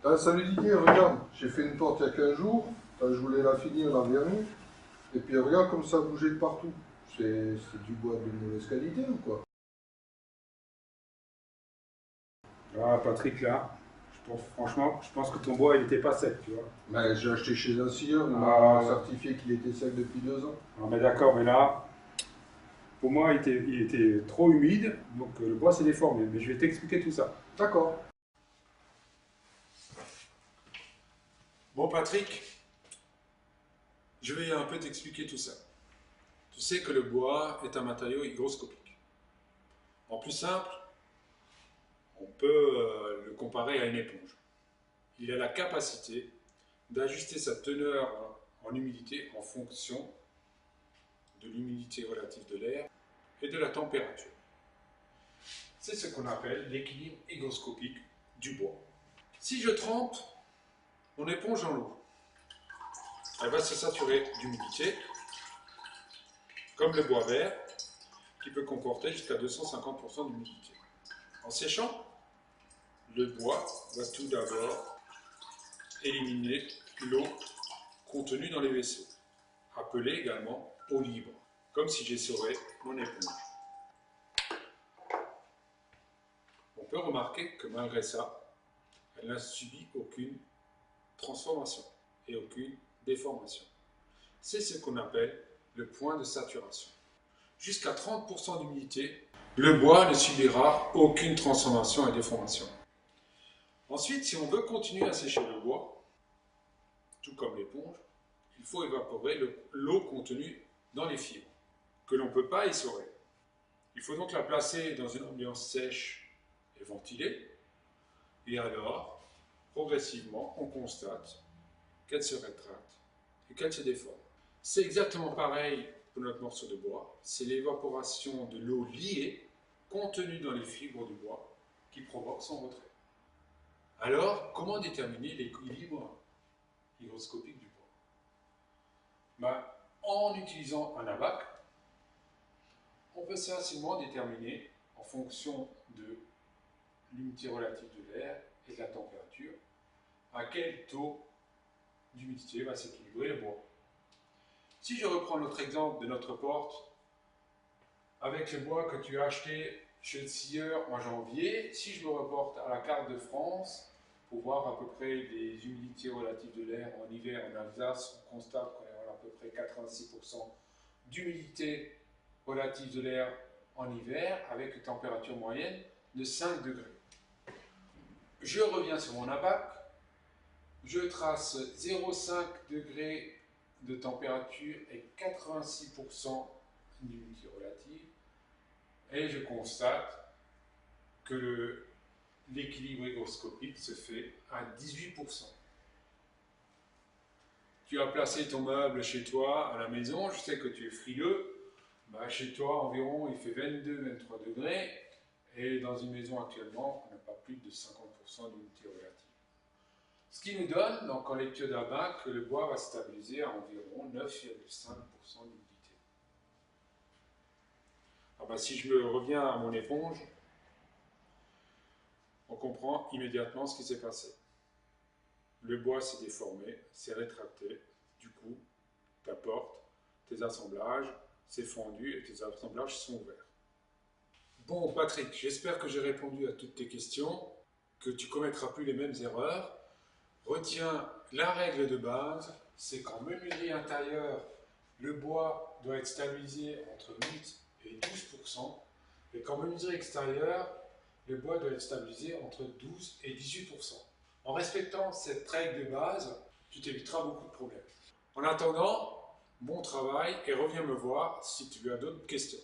Ah, salut Didier, regarde, j'ai fait une porte il y a 15 jours, je voulais la finir la vernis, et puis regarde comme ça a bougé de partout. C'est du bois de mauvaise qualité ou quoi? Ah, Patrick, là, franchement, je pense que ton bois, il n'était pas sec, tu vois. Mais j'ai acheté chez un scieur, il m'a Ah, certifié qu'il était sec depuis 2 ans. ah, mais d'accord, mais là, pour moi, il était trop humide, donc le bois s'est déformé. Mais je vais t'expliquer tout ça. D'accord. Bon, Patrick, je vais un peu t'expliquer tout ça. Tu sais que le bois est un matériau hygroscopique. En plus simple, on peut le comparer à une éponge. Il a la capacité d'ajuster sa teneur en humidité en fonction de l'humidité relative de l'air et de la température. C'est ce qu'on appelle l'équilibre hygroscopique du bois. Si je trempe mon éponge dans l'eau, elle va se saturer d'humidité, comme le bois vert, qui peut comporter jusqu'à 250% d'humidité. En séchant, le bois va tout d'abord éliminer l'eau contenue dans les vaisseaux, appelée également eau libre, comme si j'essorais mon éponge. On peut remarquer que malgré ça, elle n'a subi aucune transformation et aucune déformation. C'est ce qu'on appelle le point de saturation. Jusqu'à 30% d'humidité, le bois ne subira aucune transformation et déformation. Ensuite, si on veut continuer à sécher le bois, tout comme l'éponge, il faut évaporer l'eau contenue dans les fibres, que l'on ne peut pas essorer. Il faut donc la placer dans une ambiance sèche et ventilée, et alors, progressivement, on constate qu'elle se rétracte et qu'elle se déforme. C'est exactement pareil pour notre morceau de bois, c'est l'évaporation de l'eau liée, contenue dans les fibres du bois, qui provoque son retrait. Alors, comment déterminer l'équilibre hygroscopique du bois? En utilisant un abac, on peut facilement déterminer, en fonction de l'humidité relative de l'air et de la température, à quel taux d'humidité va s'équilibrer le bois. Si je reprends notre exemple de notre porte, avec le bois que tu as acheté chez le scieur en janvier, si je me reporte à la carte de France, pour voir à peu près les humidités relatives de l'air en hiver en Alsace, on constate qu'on est à peu près 86% d'humidité relative de l'air en hiver, avec une température moyenne de 5 degrés. Je reviens sur mon abac, je trace 0,5 degrés de température et 86% d'humidité relative, et je constate que l'équilibre hygroscopique se fait à 18%. Tu as placé ton meuble chez toi à la maison, je sais que tu es frileux, chez toi environ il fait 22-23 degrés, et dans une maison actuellement on n'a pas plus de 50% d'humidité relative. Ce qui nous donne, donc en lecture d'abac, que le bois va stabiliser à environ 9,5% d'humidité. Si je me reviens à mon éponge, on comprend immédiatement ce qui s'est passé. Le bois s'est déformé, s'est rétracté, du coup, ta porte, tes assemblages, s'est fondu et tes assemblages sont ouverts. Bon, Patrick, j'espère que j'ai répondu à toutes tes questions, que tu ne commettras plus les mêmes erreurs. Retiens la règle de base, c'est qu'en menuiserie intérieure, le bois doit être stabilisé entre 8 et 12%, et qu'en menuiserie extérieure, le bois doit être stabilisé entre 12 et 18%. En respectant cette règle de base, tu t'éviteras beaucoup de problèmes. En attendant, bon travail et reviens me voir si tu as d'autres questions.